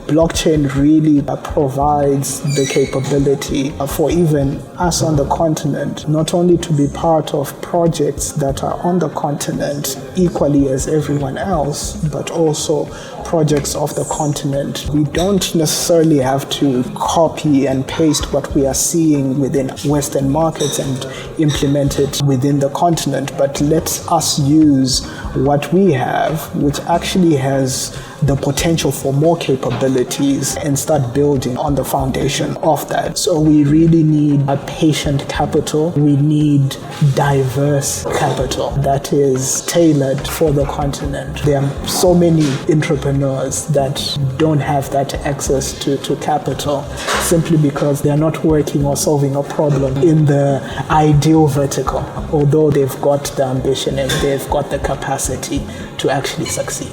blockchain really provides the capability for even us on the continent, not only to be part of projects that are on the continent equally as everyone else, but also projects of the continent. We don't necessarily have to copy and paste what we are seeing within Western markets and implement it within the continent, but let us use what we have, which actually has the potential for more capabilities, and start building on the foundation of that. So we really need a patient capital. We need diverse capital that is tailored for the continent. There are so many entrepreneurs that don't have that access to capital simply because they're not working or solving a problem in the ideal vertical, although they've got the ambition and they've got the capacity to actually succeed.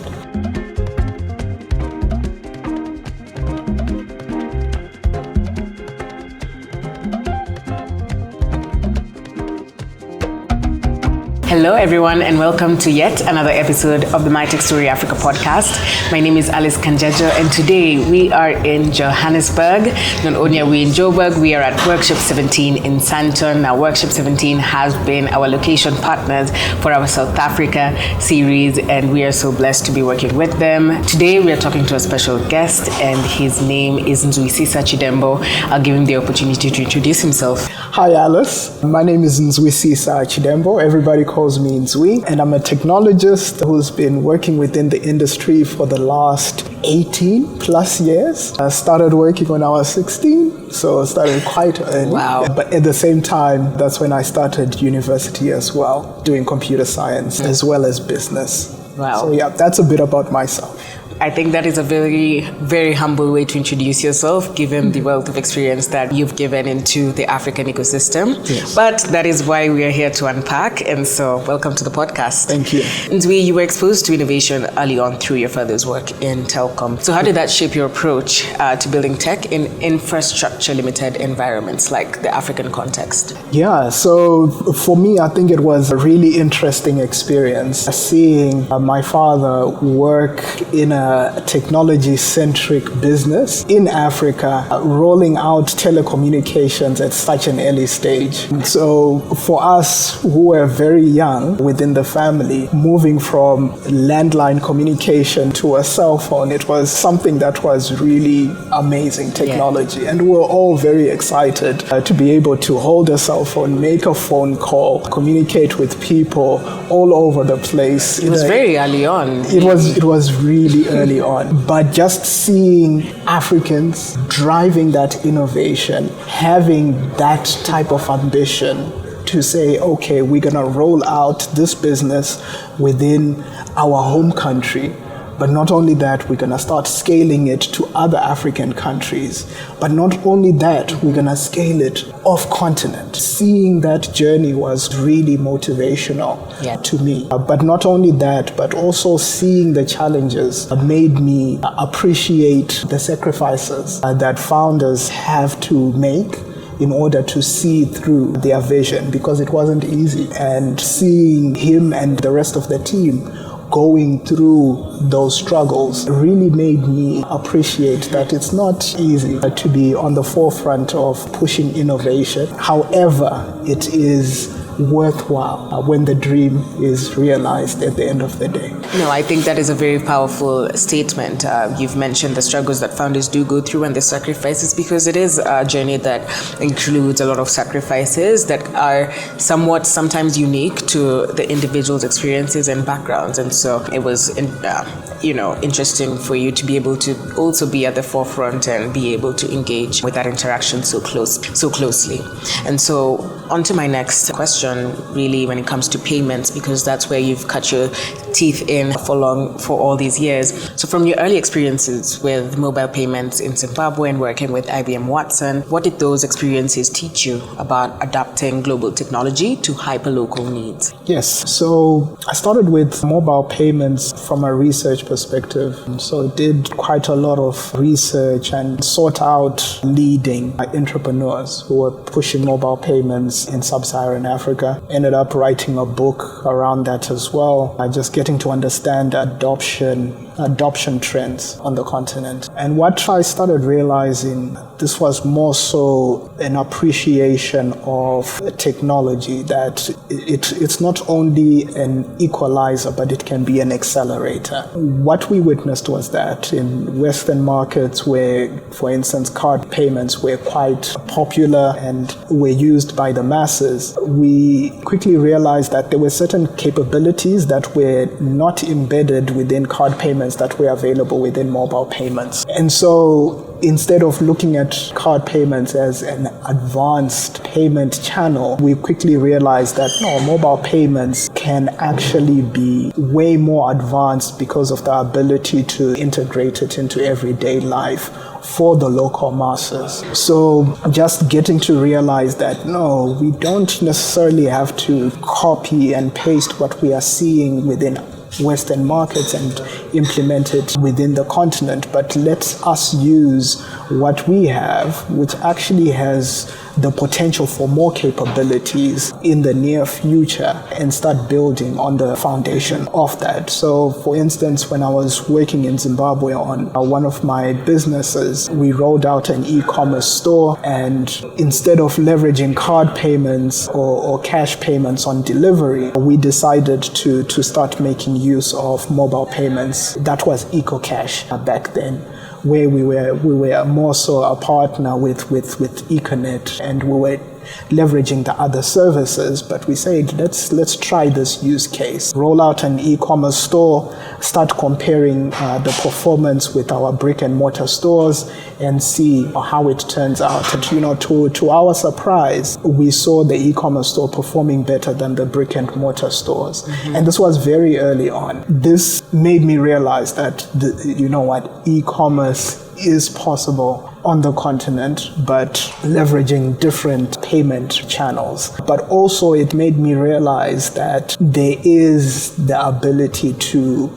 Hello everyone and welcome to yet another episode of the My Tech Story Africa podcast. My name is Alice Kanjejo and today we are in Johannesburg. Not only are we in Joburg, we are at Workshop 17 in Sandton. Now Workshop 17 has been our location partners for our South Africa series and we are so blessed to be working with them. Today we are talking to a special guest and his name is Nzwisisa Chidembo. I'll give him the opportunity to introduce himself. Hi Alice, my name is Nzwisisa Chidembo. Everybody calls me Nzwi, and I'm a technologist who's been working within the industry for the last 18 plus years. I started working when I was 16, so I started quite early. Wow. But at the same time, that's when I started university as well, doing computer science as well as business. Wow. So yeah, that's a bit about myself. I think that is a very, very humble way to introduce yourself, given the wealth of experience that you've given into the African ecosystem. Yes. But that is why we are here to unpack. And so welcome to the podcast. Thank you. Nzwi, you were exposed to innovation early on through your father's work in Telecom. So how did that shape your approach to building tech in infrastructure limited environments like the African context? Yeah, so for me, I think it was a really interesting experience seeing my father work in a technology-centric business in Africa, rolling out telecommunications at such an early stage. So for us who were very young within the family, moving from landline communication to a cell phone, it was something that was really amazing technology. Yeah. And we were all very excited to be able to hold a cell phone, make a phone call, communicate with people all over the place. It was very early on. It was really early on, but just seeing Africans driving that innovation, having that type of ambition to say, okay, we're gonna roll out this business within our home country. But not only that, we're going to start scaling it to other African countries. But not only that, we're going to scale it off continent. Seeing that journey was really motivational to me. But not only that, but also seeing the challenges made me appreciate the sacrifices that founders have to make in order to see through their vision, because it wasn't easy. And seeing him and the rest of the team going through those struggles really made me appreciate that it's not easy to be on the forefront of pushing innovation. However, it is worthwhile when the dream is realized at the end of the day. No, I think that is a very powerful statement. You've mentioned the struggles that founders do go through and the sacrifices, because it is a journey that includes a lot of sacrifices that are somewhat sometimes unique to the individual's experiences and backgrounds. And so it was, interesting for you to be able to also be at the forefront and be able to engage with that interaction so closely. And so on to my next question, really, when it comes to payments, because that's where you've cut your teeth in for all these years. So from your early experiences with mobile payments in Zimbabwe and working with IBM Watson, what did those experiences teach you about adapting global technology to hyperlocal needs? Yes, so I started with mobile payments from a research perspective. So I did quite a lot of research and sought out leading entrepreneurs who were pushing mobile payments in sub-Saharan Africa. Ended up writing a book around that as well. Just getting to understand adoption adoption trends on the continent. And what I started realizing, this was more so an appreciation of technology, that it's not only an equalizer, but it can be an accelerator. What we witnessed was that in Western markets where, for instance, card payments were quite popular and were used by the masses, we quickly realized that there were certain capabilities that were not embedded within card payments that were available within mobile payments. And so instead of looking at card payments as an advanced payment channel, we quickly realized that no, mobile payments can actually be way more advanced because of the ability to integrate it into everyday life for the local masses. So just getting to realize that no, we don't necessarily have to copy and paste what we are seeing within Western markets and implement it within the continent, but let us use what we have, which actually has the potential for more capabilities in the near future, and start building on the foundation of that. So for instance, when I was working in Zimbabwe on one of my businesses, we rolled out an e-commerce store, and instead of leveraging card payments or cash payments on delivery, we decided to start making use of mobile payments. That was EcoCash back then, where we were more so a partner with Econet, and we were leveraging the other services, but we said let's try this use case. Roll out an e-commerce store, start comparing the performance with our brick and mortar stores, and see how it turns out. And to our surprise, we saw the e-commerce store performing better than the brick and mortar stores. Mm-hmm. And this was very early on. This made me realize that e-commerce is possible on the continent, but leveraging different payment channels. But also it made me realize that there is the ability to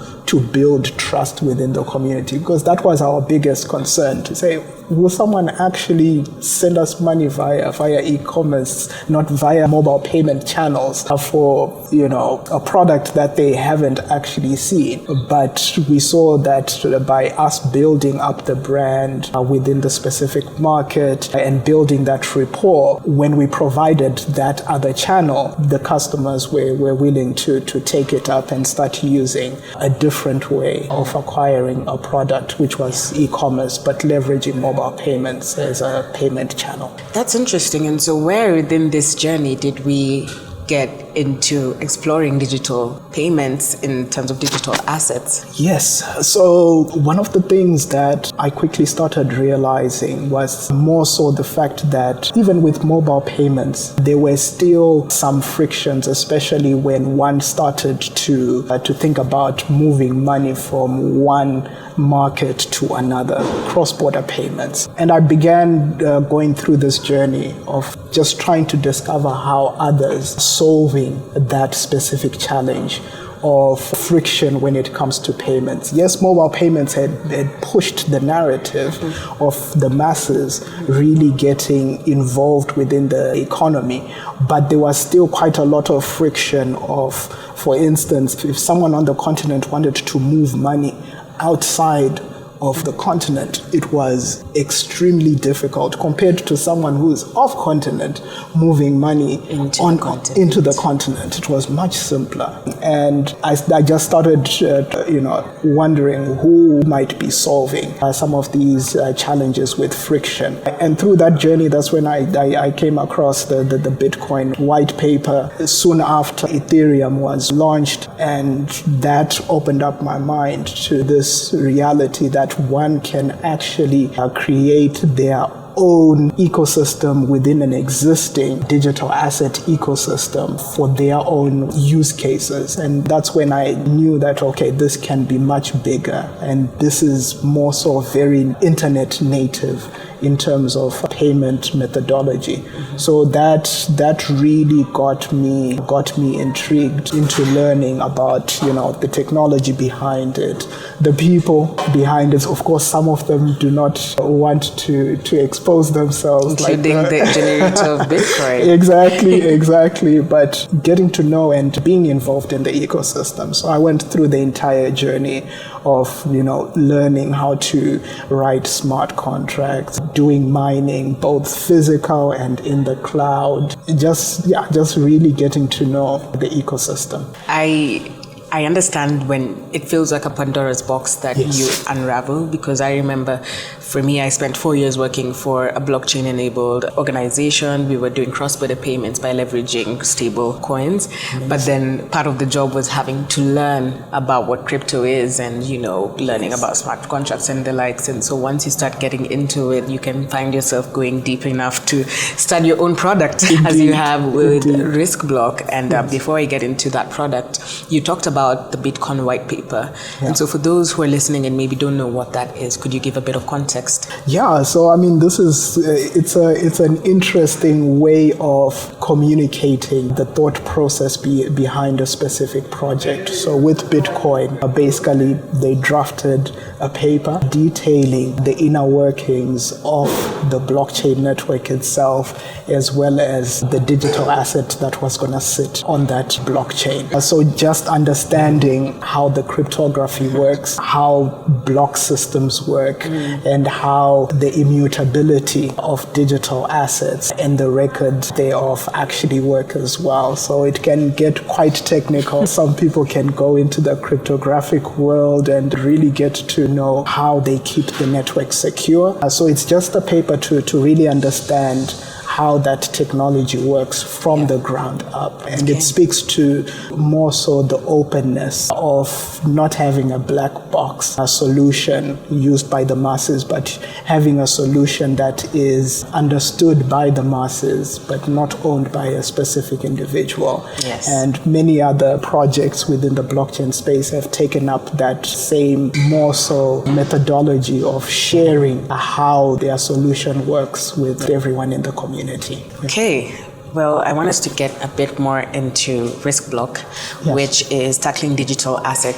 build trust within the community, because that was our biggest concern, to say, will someone actually send us money via e-commerce, not via mobile payment channels, for a product that they haven't actually seen? But we saw that by us building up the brand within the specific market and building that rapport, when we provided that other channel, the customers were willing to take it up and start using a different way of acquiring a product, which was e-commerce, but leveraging mobile payments as a payment channel. That's interesting. And so where within this journey did we get into exploring digital payments in terms of digital assets? Yes. So one of the things that I quickly started realizing was more so the fact that even with mobile payments, there were still some frictions, especially when one started to think about moving money from one market to another, cross-border payments. And I began going through this journey of just trying to discover how others solving that specific challenge of friction when it comes to payments. Yes, mobile payments had pushed the narrative of the masses really getting involved within the economy, but there was still quite a lot of friction of, for instance, if someone on the continent wanted to move money outside of the continent, it was extremely difficult compared to someone who's off continent moving money into the continent. It was much simpler. And I just started wondering who might be solving some of these challenges with friction. And through that journey, that's when I came across the Bitcoin white paper soon after Ethereum was launched, and that opened up my mind to this reality that one can actually create their own ecosystem within an existing digital asset ecosystem for their own use cases. And that's when I knew that, okay, this can be much bigger, and this is more so very internet native in terms of payment methodology. Mm-hmm. So that really got me intrigued into learning about the technology behind it, the people behind it. Of course, some of them do not want to expose themselves, including the generator of Bitcoin. Exactly. But getting to know and being involved in the ecosystem. So I went through the entire journey of, learning how to write smart contracts, doing mining, both physical and in the cloud. Just really getting to know the ecosystem. I understand when it feels like a Pandora's box that you unravel, because I remember for me, I spent 4 years working for a blockchain-enabled organization. We were doing cross-border payments by leveraging stable coins. Amazing. But then part of the job was having to learn about what crypto is and, learning about smart contracts and the likes. And so once you start getting into it, you can find yourself going deep enough to start your own product, as you have with RiskBloq. And before I get into that product, you talked about the Bitcoin white paper. Yeah. And so for those who are listening and maybe don't know what that is, could you give a bit of context? Yeah, so this is it's an interesting way of communicating the thought process behind a specific project. So with Bitcoin, basically they drafted a paper detailing the inner workings of the blockchain network itself, as well as the digital asset that was going to sit on that blockchain. So just understanding how the cryptography works, how block systems work, and how the immutability of digital assets and the record thereof actually work as well. So it can get quite technical. Some people can go into the cryptographic world and really get to know how they keep the network secure. So it's just a paper to really understand how that technology works from the ground up. And it speaks to more so the openness of not having a black box, a solution used by the masses, but having a solution that is understood by the masses, but not owned by a specific individual. Yes. And many other projects within the blockchain space have taken up that same more so methodology of sharing how their solution works with everyone in the community. Okay. Well, I want us to get a bit more into RiskBloq, which is tackling digital asset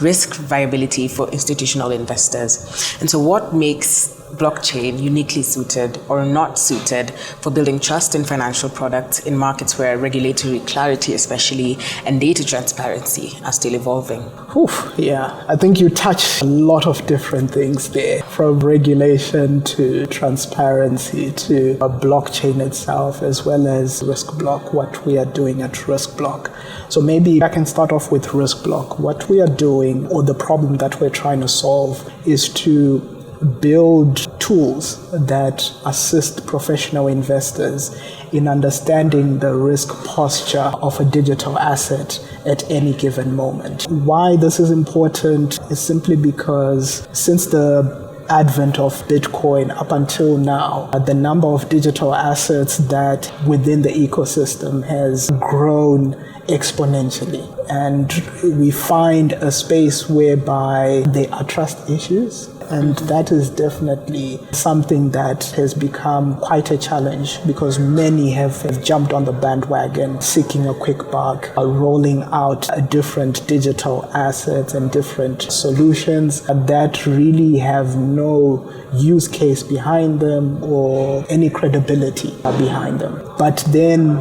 risk viability for institutional investors. And so what makes blockchain uniquely suited or not suited for building trust in financial products in markets where regulatory clarity especially and data transparency are still evolving? I think you touched a lot of different things there, from regulation to transparency to a blockchain itself, as well as RiskBloq, what we are doing at RiskBloq. So maybe I can start off with RiskBloq. What we are doing, or the problem that we're trying to solve, is to build tools that assist professional investors in understanding the risk posture of a digital asset at any given moment. Why this is important is simply because since the advent of Bitcoin up until now, the number of digital assets that within the ecosystem has grown exponentially. And we find a space whereby there are trust issues. And that is definitely something that has become quite a challenge, because many have jumped on the bandwagon seeking a quick buck, rolling out different digital assets and different solutions that really have no use case behind them or any credibility behind them. But then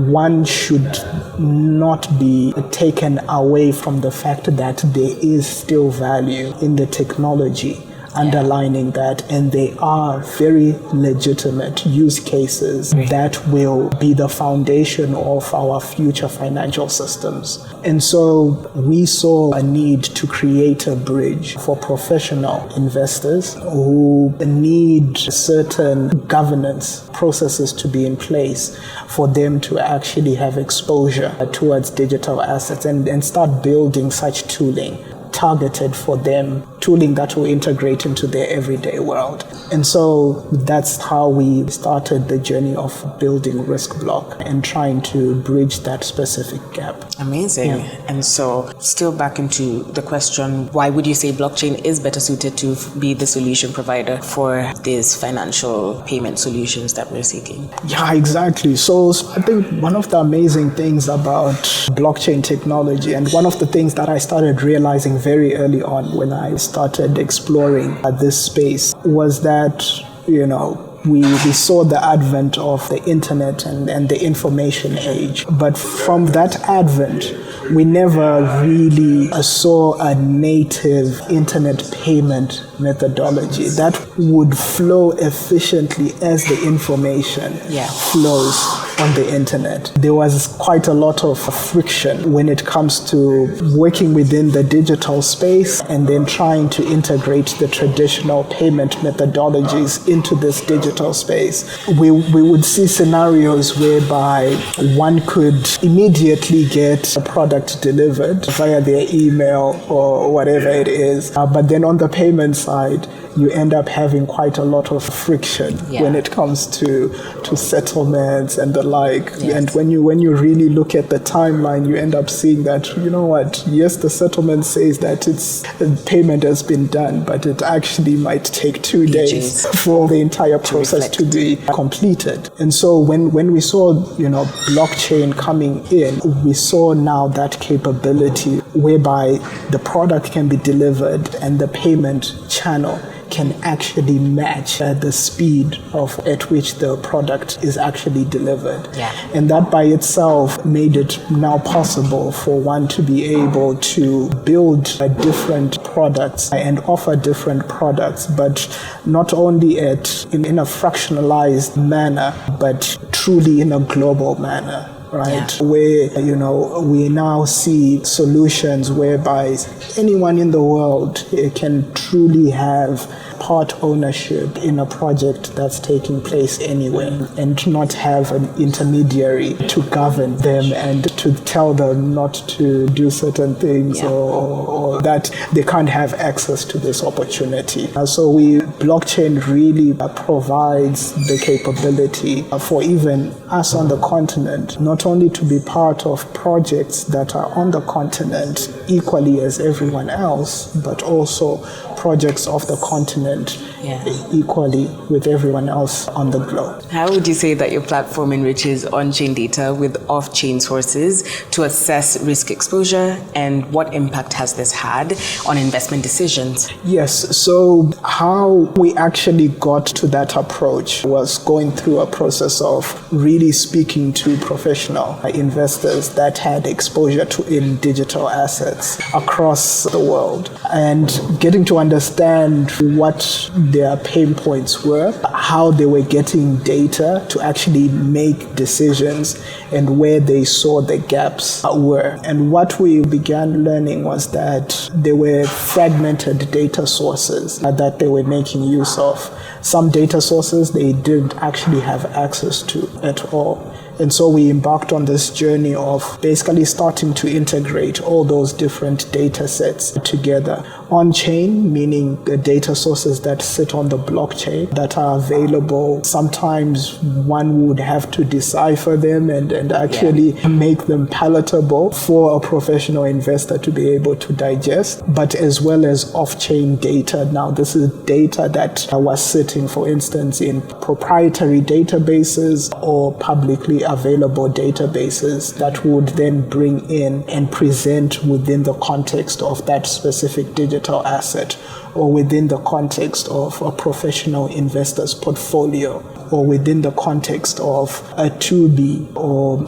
one should not be taken away from the fact that there is still value in the technology underlining that, and they are very legitimate use cases that will be the foundation of our future financial systems. And so we saw a need to create a bridge for professional investors who need certain governance processes to be in place for them to actually have exposure towards digital assets and start building such tooling targeted for them, tooling that will integrate into their everyday world. And so that's how we started the journey of building RiskBloq and trying to bridge that specific gap. Amazing. And so still back into the question, why would you say blockchain is better suited to be the solution provider for these financial payment solutions that we're seeking? Yeah, exactly. So I think one of the amazing things about blockchain technology, and one of the things that I started realizing very early on when I started exploring this space, was that, we saw the advent of the internet and the information age. But from that advent, we never really saw a native internet payment methodology that would flow efficiently as the information flows on the internet. There was quite a lot of friction when it comes to working within the digital space and then trying to integrate the traditional payment methodologies into this digital space. We would see scenarios whereby one could immediately get a product delivered via their email or whatever it is. But then on the payment side, you end up having quite a lot of friction when it comes to settlements and the like. Yes. And when you really look at the timeline, you end up seeing that, you know what, yes, the settlement says that payment has been done, but it actually might take 2 days for the entire process to be completed. And so when we saw, blockchain coming in, we saw now that capability whereby the product can be delivered and the payment channel can actually match the speed at which the product is actually delivered. Yeah. And that by itself made it now possible for one to be able to build different products and offer different products, but not only in a fractionalized manner, but truly in a global manner. Right, where we now see solutions whereby anyone in the world can truly have part ownership in a project that's taking place anywhere and not have an intermediary to govern them and to tell them not to do certain things or that they can't have access to this opportunity. So blockchain really provides the capability for even us on the continent not only to be part of projects that are on the continent equally as everyone else, but also projects of the continent equally with everyone else on the globe. How would you say that your platform enriches on-chain data with off-chain sources to assess risk exposure, and what impact has this had on investment decisions? Yes, so how we actually got to that approach was going through a process of really speaking to professional investors that had exposure in digital assets across the world and getting to understand what their pain points were, how they were getting data to actually make decisions, and where they saw the gaps were. And what we began learning was that there were fragmented data sources that they were making use of. Some data sources they didn't actually have access to at all. And so we embarked on this journey of basically starting to integrate all those different data sets together. On-chain, meaning the data sources that sit on the blockchain that are available. Sometimes one would have to decipher them and actually make them palatable for a professional investor to be able to digest, but as well as off-chain data. Now, this is data that was sitting, for instance, in proprietary databases or publicly available databases that would then bring in and present within the context of that specific digital asset, or within the context of a professional investor's portfolio, or within the context of a to-be or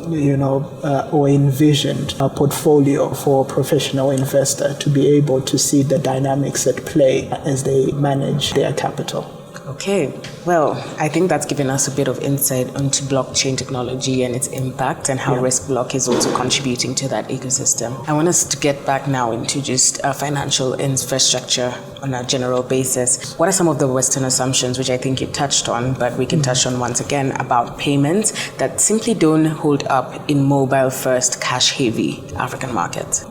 envisioned portfolio for a professional investor to be able to see the dynamics at play as they manage their capital. Okay, well, I think that's given us a bit of insight into blockchain technology and its impact and how RiskBloq is also contributing to that ecosystem. I want us to get back now into just financial infrastructure on a general basis. What are some of the Western assumptions, which I think you touched on, but we can touch on once again, about payments that simply don't hold up in mobile-first, cash-heavy African markets?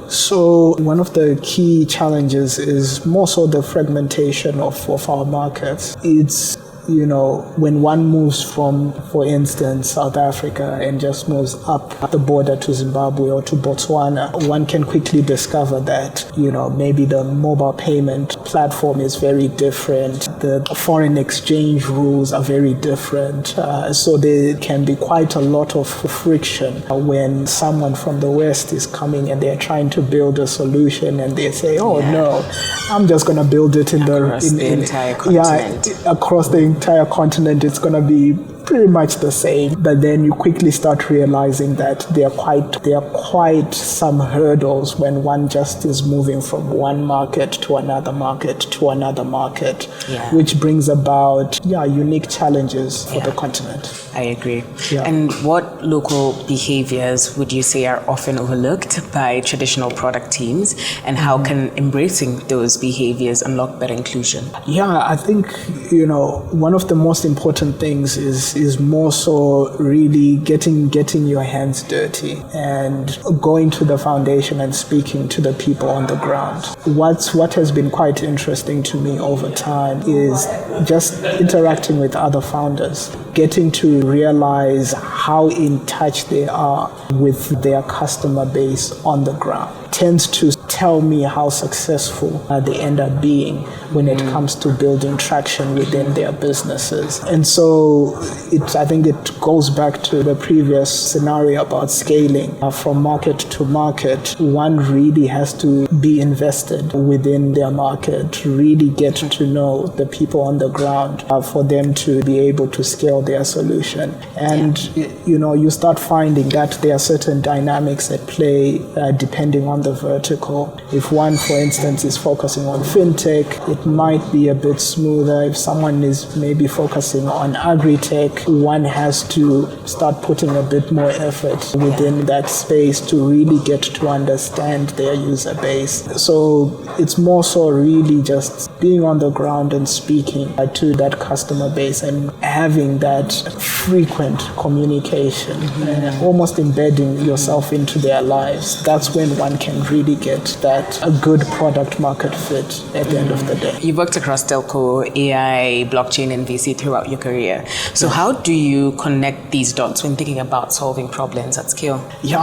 So one of the key challenges is more so the fragmentation of our markets. It's when one moves from, for instance, South Africa and just moves up the border to Zimbabwe or to Botswana, one can quickly discover that, maybe the mobile payment platform is very different. The foreign exchange rules are very different. So there can be quite a lot of friction when someone from the West is coming and they're trying to build a solution and they say, oh no, I'm just going to build it across the entire continent. Yeah, across the entire continent, it's going to be pretty much the same, but then you quickly start realizing that there are quite some hurdles when one just is moving from one market to another market to another market, which brings about unique challenges for the continent. I agree. And what local behaviors would you say are often overlooked by traditional product teams, and how can embracing those behaviors unlock better inclusion? I think one of the most important things is more so really getting your hands dirty and going to the foundation and speaking to the people on the ground. What has been quite interesting to me over time is just interacting with other founders, getting to realize how in touch they are with their customer base on the ground. Tends to tell me how successful they end up being when it comes to building traction within their businesses. And so I think it goes back to the previous scenario about scaling from market to market. One really has to be invested within their market, really get to know the people on the ground for them to be able to scale their solution. And you start finding that there are certain dynamics at play depending on the vertical. If one, for instance, is focusing on fintech, it might be a bit smoother. If someone is maybe focusing on agri-tech, one has to start putting a bit more effort within that space to really get to understand their user base. So it's more so really just being on the ground and speaking to that customer base and having that frequent communication, almost embedding yourself into their lives. That's when one can really get that a good product market fit at the end of the day. You've worked across telco, AI, blockchain, and VC throughout your career. So how do you connect these dots when thinking about solving problems at scale?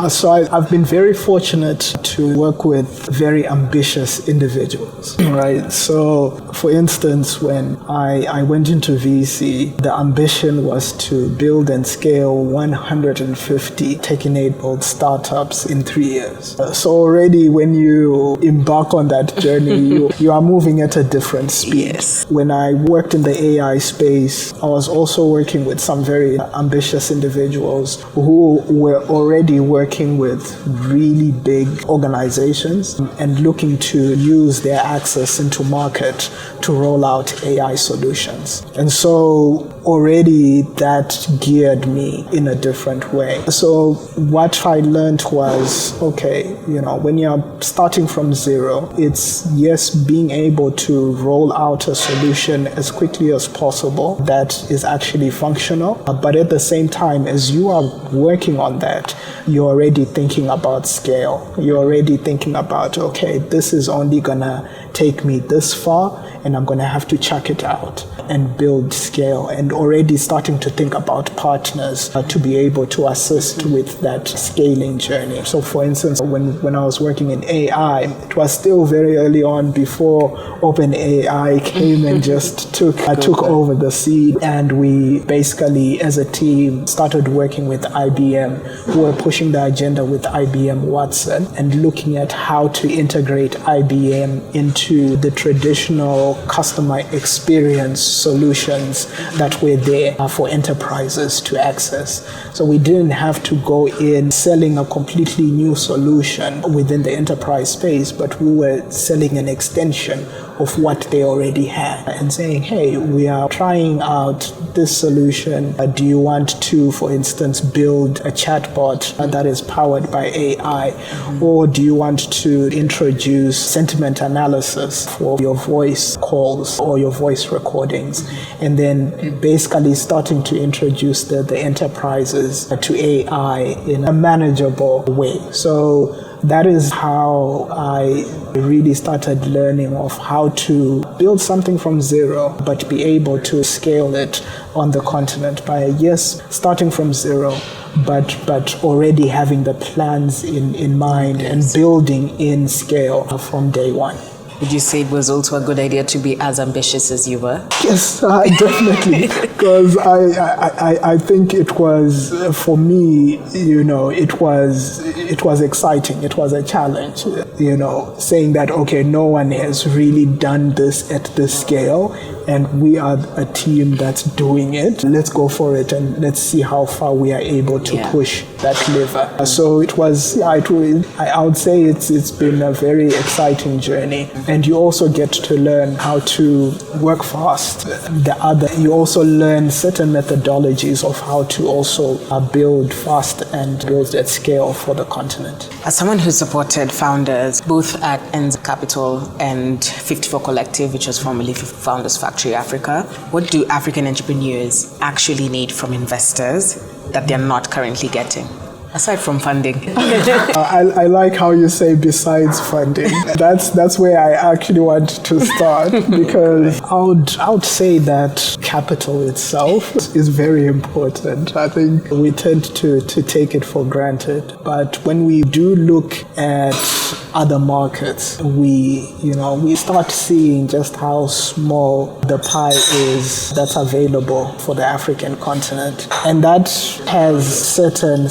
So I've been very fortunate to work with very ambitious individuals, right? So for instance, when I went into VC, the ambition was to build and scale 150 tech-enabled startups in 3 years. So already when you embark on that journey, you are moving at a different speed. Yes. When I worked in the AI space, I was also working with some very ambitious individuals who were already working with really big organizations and looking to use their access into market to roll out AI solutions. And so already that geared me in a different way. So what I learned was, when you're starting from zero, it's being able to roll out a solution as quickly as possible that is actually functional. But at the same time, as you are working on that, you're already thinking about scale. You're already thinking about, this is only gonna take me this far, and I'm gonna have to chuck it out and build scale, and already starting to think about partners to be able to assist with that scaling journey. So for instance, when I was working in AI, it was still very early on before OpenAI came and just took over the scene, and we basically as a team started working with IBM, who were pushing the agenda with IBM Watson and looking at how to integrate IBM into the traditional customer experience solutions that were there for enterprises to access. So we didn't have to go in selling a completely new solution within the enterprise space, but we were selling an extension of what they already had and saying, hey, we are trying out this solution. Do you want to, for instance, build a chatbot that is powered by AI? Or do you want to introduce sentiment analysis for your voice calls or your voice recordings? And then basically starting to introduce the enterprises to AI in a manageable way. So that is how I really started learning of how to build something from zero, but be able to scale it on the continent by, starting from zero, but already having the plans in mind and building in scale from day one. Would you say it was also a good idea to be as ambitious as you were? Yes, definitely. Because I think it was, for me, it was exciting. It was a challenge, saying that, okay, no one has really done this at this scale, and we are a team that's doing it. Let's go for it, and let's see how far we are able to push that lever. So it was, I would say it's been a very exciting journey. And you also get to learn how to work fast. You also learn certain methodologies of how to also build fast and build at scale for the continent. As someone who supported founders both at Nz Capital and 54 Collective, which was formerly Founders Factory Africa, what do African entrepreneurs actually need from investors that they're not currently getting? Aside from funding. I like how you say besides funding. That's where I actually want to start, because I would say that capital itself is very important. I think we tend to take it for granted. But when we do look at other markets, we start seeing just how small the pie is that's available for the African continent. And that has certain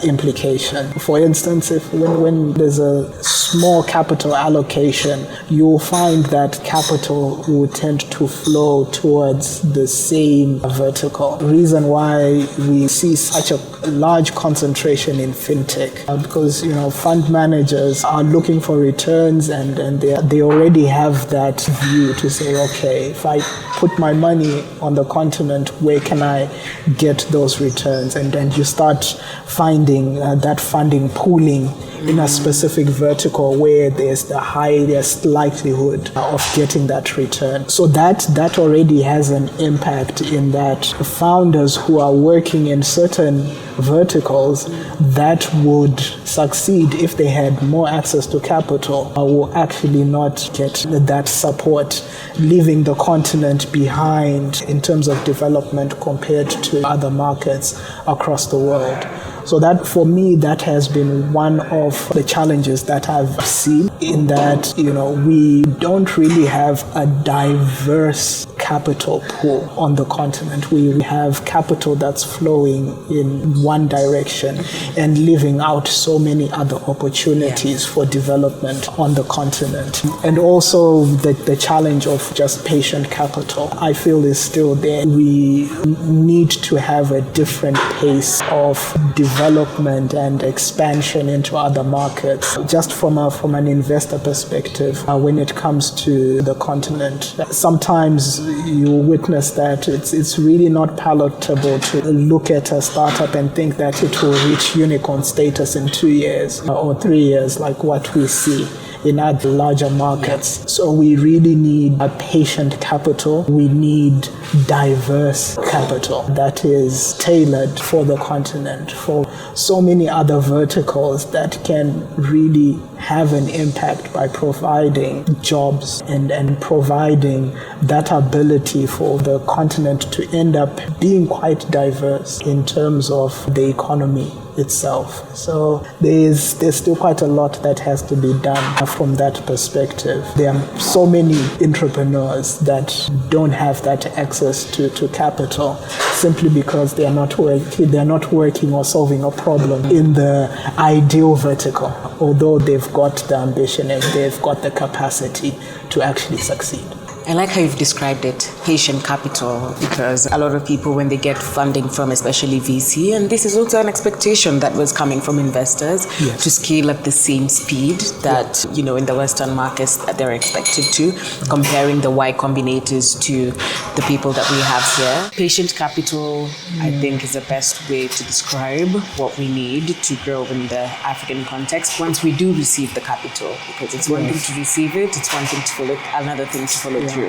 implication. For instance, when there's a small capital allocation, you'll find that capital will tend to flow towards the same vertical. The reason why we see such a large concentration in fintech, because fund managers are looking for returns, and they already have that view to say, okay, if I put my money on the continent, where can I get those returns? And then you start finding that funding pooling in a specific vertical where there's the highest likelihood of getting that return. So that already has an impact in that founders who are working in certain verticals that would succeed if they had more access to capital will actually not get that support, leaving the continent behind in terms of development compared to other markets across the world. So that, for me, that has been one of the challenges that I've seen, in that, we don't really have a diverse capital pool on the continent. We have capital that's flowing in one direction and leaving out so many other opportunities for development on the continent. And also the challenge of just patient capital, I feel, is still there. We need to have a different pace of development and expansion into other markets. Just from an investor perspective, when it comes to the continent, sometimes you witness that it's really not palatable to look at a startup and think that it will reach unicorn status in 2 years or 3 years, like what we see in other larger markets. So we really need a patient capital. We need diverse capital that is tailored for the continent, for so many other verticals that can really have an impact by providing jobs and providing that ability for the continent to end up being quite diverse in terms of the economy itself. So there's still quite a lot that has to be done from that perspective. There are so many entrepreneurs that don't have that access to capital simply because they're not working or solving a problem in the ideal vertical, although they've got the ambition and they've got the capacity to actually succeed. I like how you've described it, patient capital, because a lot of people, when they get funding from especially VC, and this is also an expectation that was coming from investors, to scale at the same speed that, in the Western markets that they're expected to, comparing the Y Combinators to the people that we have here. Patient capital, I think, is the best way to describe what we need to grow in the African context once we do receive the capital, because it's one thing to receive it, it's one thing to follow, another thing to follow through.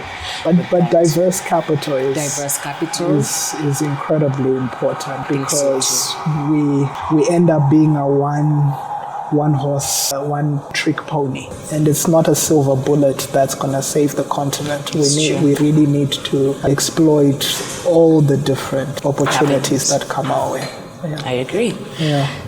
But diverse capital is incredibly important, because we end up being a one horse, one trick pony, and it's not a silver bullet that's going to save the continent. We really need to exploit all the different opportunities that come our way. I agree.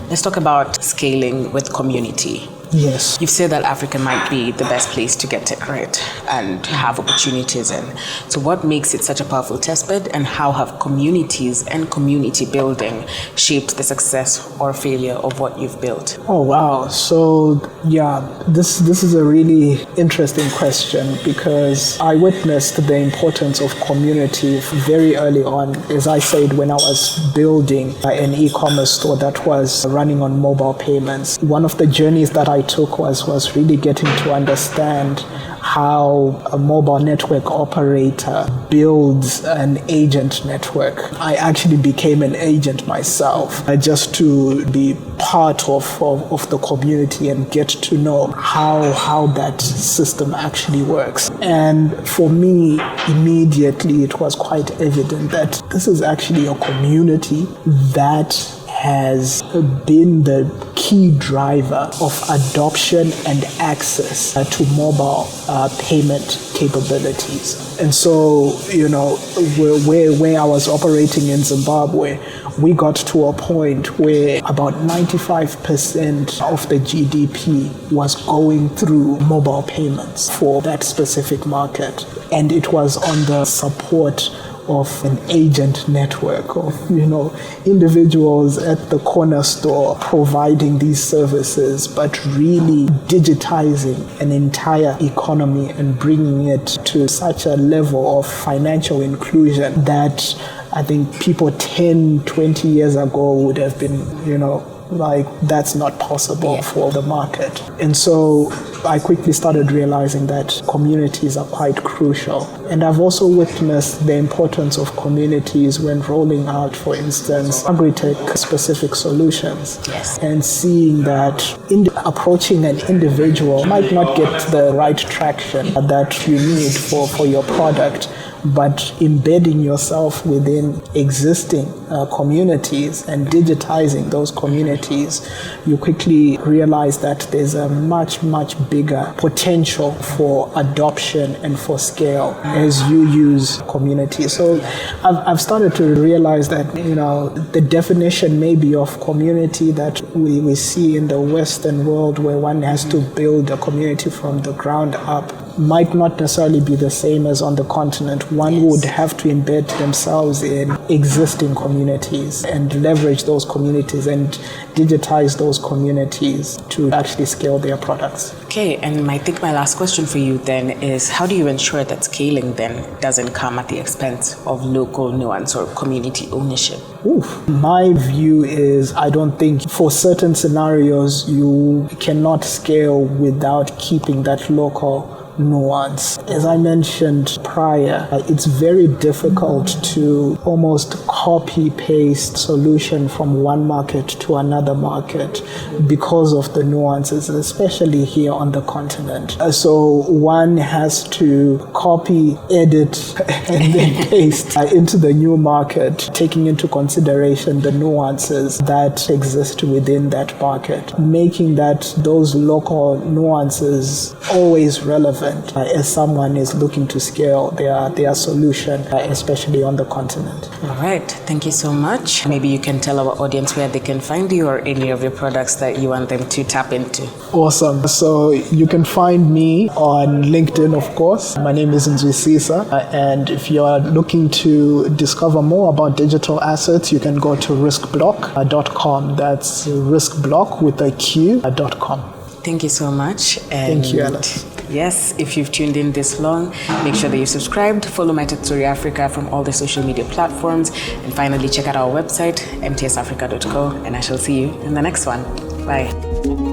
Let's talk about scaling with community. Yes. You've said that Africa might be the best place to get it right and have opportunities in. So what makes it such a powerful testbed, and how have communities and community building shaped the success or failure of what you've built? Oh, wow. So, this is a really interesting question, because I witnessed the importance of community very early on. As I said, when I was building an e-commerce store that was running on mobile payments, one of the journeys that I took was really getting to understand how a mobile network operator builds an agent network. I actually became an agent myself, just to be part of the community and get to know how that system actually works. And for me, immediately it was quite evident that this is actually a community that has been the key driver of adoption and access to mobile payment capabilities. And so, where I was operating in Zimbabwe, we got to a point where about 95% of the GDP was going through mobile payments for that specific market. And it was on the support of an agent network of, individuals at the corner store providing these services, but really digitizing an entire economy and bringing it to such a level of financial inclusion that I think people 10, 20 years ago would have been, that's not possible for the market. And so I quickly started realizing that communities are quite crucial. And I've also witnessed the importance of communities when rolling out, for instance, agri-tech specific solutions. Yes. And seeing that approaching an individual might not get the right traction that you need for your product, but embedding yourself within existing communities and digitizing those communities, you quickly realize that there's a much, much bigger potential for adoption and for scale as you use community. So I've started to realize that, the definition maybe of community that we see in the Western world, where one has to build a community from the ground up, might not necessarily be the same as on the continent. One would have to embed themselves in existing communities and leverage those communities and digitize those communities to actually scale their products. Okay, and I think my last question for you then is, how do you ensure that scaling then doesn't come at the expense of local nuance or community ownership? My view is, I don't think for certain scenarios you cannot scale without keeping that local nuance. As I mentioned prior, it's very difficult to almost copy-paste solution from one market to another market because of the nuances, especially here on the continent. So one has to copy, edit, and then paste into the new market, taking into consideration the nuances that exist within that market, making those local nuances always relevant as someone is looking to scale their solution, especially on the continent. All right. Thank you so much. Maybe you can tell our audience where they can find you or any of your products that you want them to tap into. Awesome. So you can find me on LinkedIn, of course. My name is Nzwisisa. And if you are looking to discover more about digital assets, you can go to riskblock.com. That's riskblock with a Q.com. Thank you so much. And thank you, Alice. Yes, if you've tuned in this long, make sure that you subscribed, follow My Tech Story Africa from all the social media platforms, and finally check out our website, mtsafrica.co, and I shall see you in the next one. Bye.